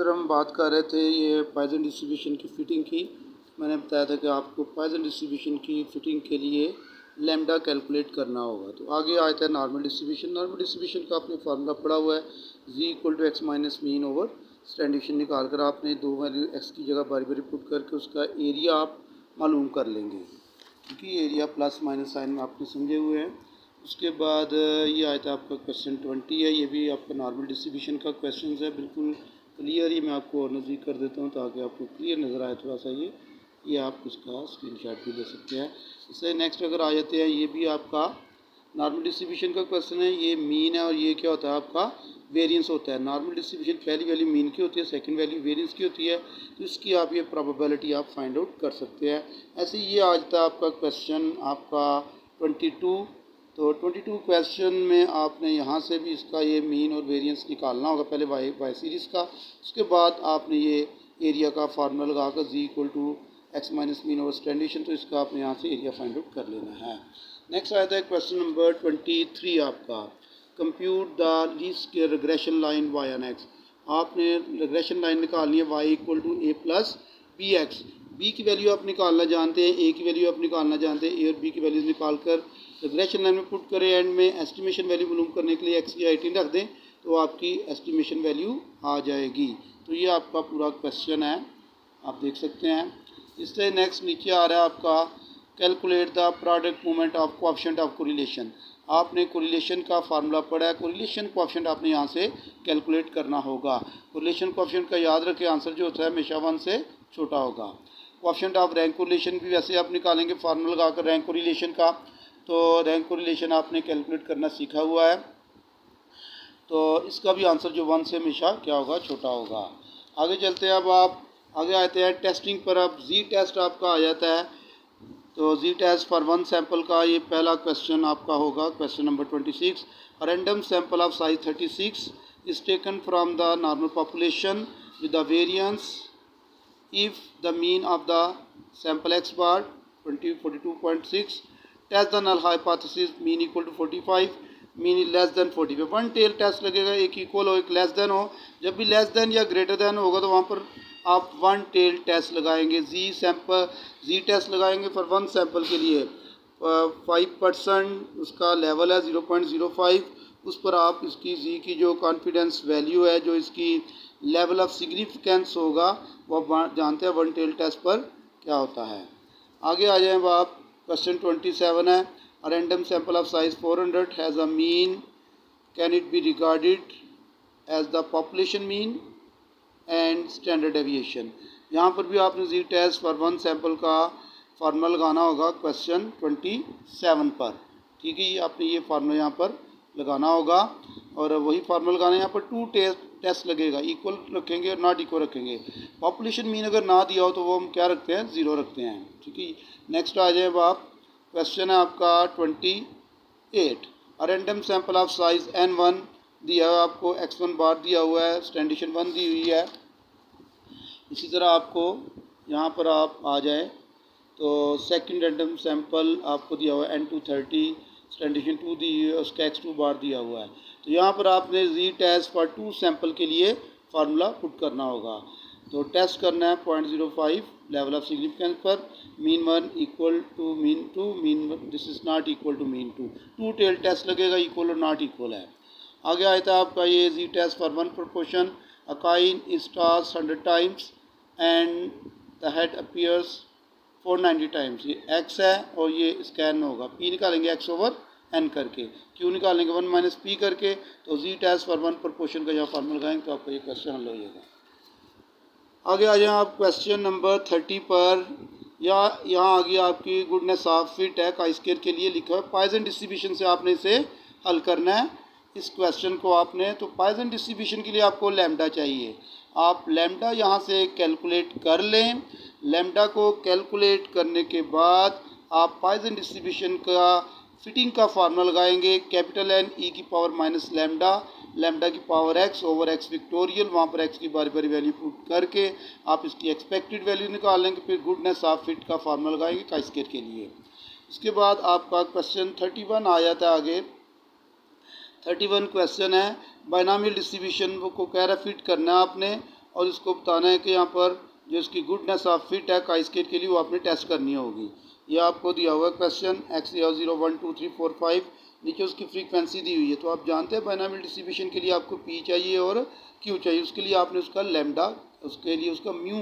अंदर हम बात कर रहे थे ये पॉइसन डिस्ट्रीब्यूशन की फ़िटिंग की। मैंने बताया था कि आपको पॉइसन डिस्ट्रीब्यूशन की फ़िटिंग के लिए लैम्डा कैलकुलेट करना होगा। तो आगे आता है नॉर्मल डिस्ट्रीब्यूशन। नॉर्मल डिस्ट्रीब्यूशन का आपने फार्मूला पढ़ा हुआ है, z = x minus mean over standard deviation निकाल कर आपने दो वैल्यू x की जगह बारी बारी पुट करके उसका एरिया आप मालूम कर लेंगे, क्योंकि एरिया प्लस माइनस साइन में आपने समझे हुए हैं। उसके बाद ये आया था आपका क्वेश्चन 20 है, ये भी आपका नॉर्मल डिस्ट्रीब्यूशन का क्वेश्चन है, बिल्कुल क्लियर। ये मैं आपको और नज़दीक कर देता हूँ ताकि आपको क्लियर नज़र आए थोड़ा सा। ये आप उसका स्क्रीनशॉट भी ले सकते हैं। इससे नेक्स्ट अगर आ जाते हैं, ये भी आपका नॉर्मल डिस्ट्रीब्यूशन का क्वेश्चन है। ये मीन है और ये क्या होता है आपका वेरिएंस होता है। नॉर्मल डिस्ट्रीब्यूशन पहली वैल्यू मीन की होती है, सेकंड वैल्यू वेरिएंस की होती है। तो इसकी आप ये प्रोबेबिलिटी आप फाइंड आउट कर सकते हैं। ऐसे ये आज था आपका क्वेश्चन आपका 22। तो 22 क्वेश्चन में आपने यहाँ से भी इसका ये मीन और वेरिएंस निकालना होगा, पहले वाई सीरीज़ का। उसके बाद आपने ये एरिया का फार्मूला लगाकर z = x minus mean over standard deviation, तो इसका आपने यहाँ से एरिया फाइंड आउट कर लेना है। नेक्स्ट आता है क्वेश्चन नंबर 23 आपका, compute the least square regression line y on x। आपने रिग्रेशन लाइन निकालनी है y = a plus b x. B की वैल्यू आप निकालना जानते हैं, ए की वैल्यू आप निकालना जानते हैं। ए और बी की वैल्यूज निकाल कर रिग्रेशन लाइन में पुट करें। एंड में एस्टिमेशन वैल्यू मालूम करने के लिए एक्स की 18 रख दें, तो आपकी एस्टिमेशन वैल्यू आ जाएगी। तो ये आपका पूरा क्वेश्चन है, आप देख सकते हैं। इससे नेक्स्ट नीचे आ रहा है आपका calculate the product movement of coefficient of correlation. आपने कोरिलेशन का फार्मूला पढ़ा है, कोरिलेशन कोएफिशिएंट आपने यहाँ से कैलकुलेट करना होगा। कोरिलेशन कोएफिशिएंट का याद रखें, आंसर जो होता है हमेशा 1 से छोटा होगा। कोएफिशिएंट ऑफ रैंक कोरिलेशन भी वैसे आप निकालेंगे फार्मूला लगाकर रैंक कोरिलेशन का। तो रैंक कोरिलेशन आपने कैलकुलेट करना सीखा हुआ है, तो इसका भी आंसर जो 1 से हमेशा क्या होगा, छोटा होगा। आगे चलते हैं। अब आप आगे आते हैं टेस्टिंग पर। अब जी टेस्ट आपका आ जाता है। तो जी टेस्ट फॉर वन सैंपल का ये पहला क्वेश्चन आपका होगा, question number 26। Random sample of size 36 is taken from the normal population with the variance if the mean of the sample x bar 42.6 test the null hypothesis mean equal to 45 mean less than 45। One tail test लगेगा, एक equal हो एक less than हो। जब भी less than या greater than होगा तो वहाँ पर आप वन टेल टेस्ट लगाएंगे। जी टेस्ट लगाएंगे फॉर वन सैंपल के लिए 5% उसका लेवल है 0.05। उस पर आप इसकी जी की जो कॉन्फिडेंस वैल्यू है, जो इसकी लेवल ऑफ सिग्निफिकेंस होगा, वो जानते हैं वन टेल टेस्ट पर क्या होता है। आगे आ जाए आप, क्वेश्चन 27 है। A random sample of size 400 has a mean, can it be regarded as the population mean and standard deviation. यहाँ पर भी आपने Z test for one sample का फार्मूला लगाना होगा क्वेश्चन 27 पर। ठीक है, आपने ये फार्मूला यहाँ पर लगाना होगा और वही फार्मूला लगाना है। यहाँ पर टू टेस्ट लगेगा, इक्वल रखेंगे और नॉट इक्वल रखेंगे। पॉपुलेशन मीन अगर ना दिया हो तो वो हम क्या रखते हैं, 0 रखते हैं। ठीक है, नेक्स्ट आ जाए आप, क्वेश्चन है आपका 28। अ random sample of size n1 दिया है आपको, x1 बार दिया हुआ है, स्टैंडर्ड 1 दी हुई है। इसी तरह आपको यहाँ पर आप आ जाए तो सेकंड रैंडम सैंपल आपको दिया हुआ है n2 30, स्टैंडर्ड 2 दी हुई है, उसका x2 बार दिया हुआ है। तो यहाँ पर आपने जी टेस्ट फॉर 2 सैंपल के लिए फार्मूला पुट करना होगा। तो टेस्ट करना है 0.05 लेवल ऑफ सिग्निफिकेंस पर, mean 1 equal to mean 2, mean this is not equal to mean 2। Two tail test लगेगा, इक्वल और नॉट इक्वल है। आगे आया था आपका ये Z test for one proportion. A coin is tossed 100 times and the head appears 490 times. ये x है और ये स्कैन होगा, p निकालेंगे x ओवर n करके, q निकालेंगे 1 माइनस p करके। तो जी टेस्ट फॉर वन प्रोपोर्शन का जब फार्मूला लगाएंगे तो आपका ये क्वेश्चन हल हो जाएगा। आगे आ जाए आप क्वेश्चन नंबर 30 पर। यहाँ आगे आपकी गुडनेस ऑफ फिट है काई स्क्वायर के लिए लिखा है। पॉइसन डिस्ट्रीब्यूशन से आपने इसे हल करना है इस क्वेश्चन को आपने। तो पॉइसन डिस्ट्रीब्यूशन के लिए आपको लैम्डा चाहिए। आप लैम्डा यहाँ से कैलकुलेट कर लें। लैम्डा को कैलकुलेट करने के बाद आप पॉइसन डिस्ट्रीब्यूशन का फिटिंग का फार्मूला लगाएंगे, कैपिटल N e की पावर माइनस लैम्डा, लैम्डा की पावर x ओवर x विक्टोरियल। वहाँ पर x की बारी बारी वैल्यू पुट करके आप इसकी एक्सपेक्टेड वैल्यू निकाल लेंगे। फिर गुडनेस ऑफ फिट का फार्मूला लगाएंगे काई स्क्वायर के लिए। इसके बाद आपका क्वेश्चन 31 आ जाता है। आगे 31 क्वेश्चन है, बायनॉमियल डिस्ट्रीब्यूशन को कह रहा फिट करना है आपने और इसको बताना है कि यहाँ पर जो इसकी गुडनेस ऑफ फिट है काई स्केट के लिए वो आपने टेस्ट करनी होगी। ये आपको दिया हुआ क्वेश्चन x 0 1 2 3 4 5, नीचे उसकी फ्रीक्वेंसी दी हुई है। तो आप जानते हैं बाइनोमियल डिस्ट्रीब्यूशन के लिए आपको p चाहिए और q चाहिए, उसके लिए आपने उसका लैम्डा, उसके लिए उसका म्यू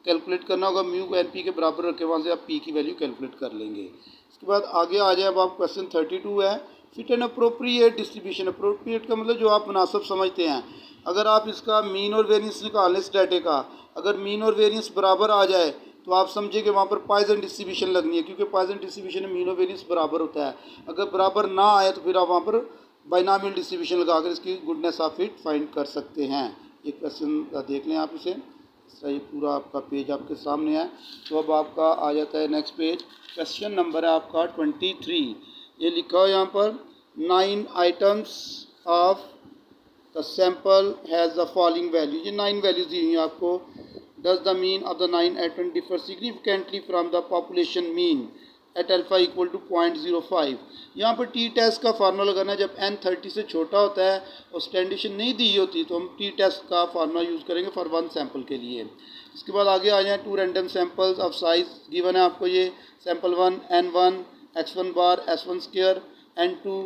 कैलकुलेट करना होगा। म्यू को एन पी के बराबर रखे, वहाँ से आप पी की वैल्यू कैलकुलेट कर लेंगे। इसके बाद आगे आ जाए, अब आप क्वेश्चन 32 है, fit an appropriate distribution. Appropriate का मतलब जो आप मुनासिब समझते हैं। अगर आप इसका मीन और वेरिएंस निकाल लें इस डाटे का, अगर मीन और वेरिएंस बराबर आ जाए तो आप समझिए कि वहाँ पर पॉइजन डिस्ट्रीब्यूशन लगनी है, क्योंकि पॉइजन डिस्ट्रीब्यूशन में मीन और वेरिएंस बराबर होता है। अगर बराबर ना आए तो फिर आप वहाँ पर बाइनोमियल डिस्ट्रीब्यूशन लगाकर इसकी गुडनेस ऑफ फिट फाइंड कर सकते हैं। ये क्वेश्चन देख लें आप इसे, ये पूरा आपका पेज आपके सामने है। तो अब आपका आ जाता है नेक्स्ट पेज, क्वेश्चन नंबर है आपका 23। ये लिखा हो यहाँ पर 9 items of the sample has the following value. ये 9 वैल्यूज दी हुई हैं आपको। Does the mean of the 9 item differ significantly from the population mean at alpha equal to 0.05। यहाँ पर टी टेस्ट का फार्मूला लगाना है। जब n 30 से छोटा होता है और स्टैंडर्डेशन नहीं दी होती तो हम टी टेस्ट का फार्मूला यूज़ करेंगे फॉर 1 सैम्पल के लिए। इसके बाद आगे आ जाए, 2 random samples of size given है आपको। ये सैम्पल 1 n1 x1 बार s1 स्क्वायर, n2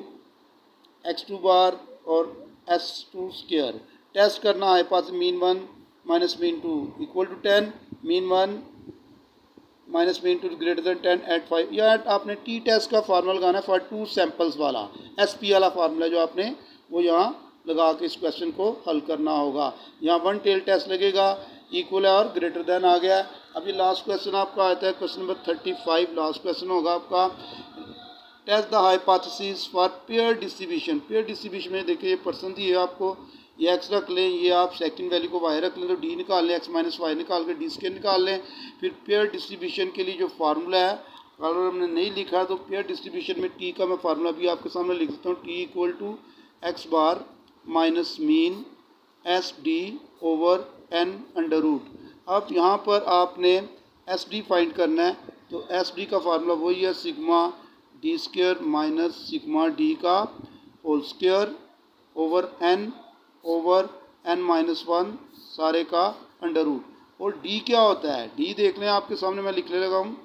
x2 बार और s2 स्क्वायर। टेस्ट करना है पास mean 1 minus mean 2 equal to 10, mean 1 minus mean 2 greater than 10 at 5। या आपने टी टेस्ट का फार्मूला लगाना है फॉर 2 सैम्पल्स वाला, SP वाला फार्मूला जो आपने वो यहाँ लगा के इस क्वेश्चन को हल करना होगा। यहाँ 1 टेल टेस्ट लगेगा, इक्वल है और ग्रेटर देन आ गया। अभी लास्ट क्वेश्चन आपका आता है क्वेश्चन नंबर 35, लास्ट क्वेश्चन होगा आपका। Test the hypothesis for pair distribution. Pair distribution में देखिए ये पर्सन दी है आपको, ये x रख लें, ये आप सेकंड वैल्यू को y रख लें तो d निकाल लें, x माइनस वाई निकाल के d स्क्वायर निकाल लें। फिर पेयर डिस्ट्रीब्यूशन के लिए जो फार्मूला है, अगर हमने नहीं लिखा तो पेयर डिस्ट्रीब्यूशन में t का मैं फार्मूला भी आपके सामने लिख देता हूँ। t equal to x bar minus mean S D over n under root. अब यहाँ पर आपने एस डी फाइंड करना है, तो एस डी का फार्मूला वही है, sigma D square minus sigma D का whole square over n minus 1 सारे का अंडर रूट। और d क्या होता है, d देख लें आपके सामने, मैं लिखने लगा हूँ।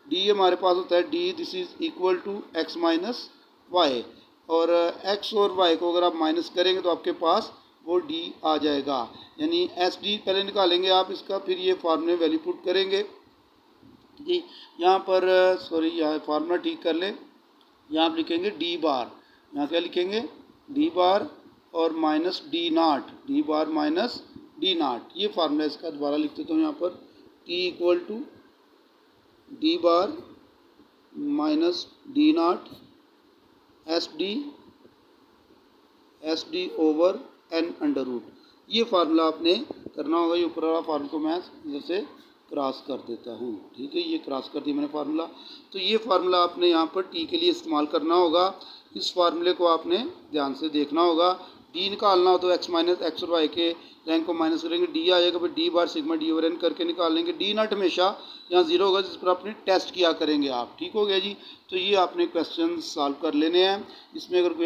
d हमारे पास होता है d this is equal to x minus y, और x और y को अगर आप माइनस करेंगे तो आपके पास वो d आ जाएगा। यानी एस डी पहले निकालेंगे आप इसका, फिर ये फार्मूले वैल्यू पुट करेंगे जी। यहाँ पर सॉरी, यहाँ फार्मूला ठीक कर लें। यहाँ आप लिखेंगे d बार, यहाँ क्या लिखेंगे d बार और माइनस डी नाट, डी बार माइनस डी नाट। ये फार्मूला इसका दोबारा लिख देता हूँ यहाँ पर, t equal to d bar minus d naught S D over n under root. ये फार्मूला आपने करना होगा। ये ऊपर वाला फार्मूला को मैं जैसे क्रॉस कर देता हूँ, ठीक है, ये क्रॉस कर दिया मैंने फार्मूला। तो ये फार्मूला आपने यहाँ पर t के लिए इस्तेमाल करना होगा। इस फार्मूले को आपने ध्यान से देखना होगा। d निकालना हो तो x माइनस एक्स और y के रैंक को माइनस करेंगे, d आ जाएगा, फिर d बार सिग्मा d ओवर n करके निकाल लेंगे। d नॉट हमेशा यहाँ 0 होगा, जिस पर आपने टेस्ट किया करेंगे आप, ठीक हो गया जी। तो ये आपने क्वेश्चन सॉल्व कर लेने हैं। इसमें अगर कोई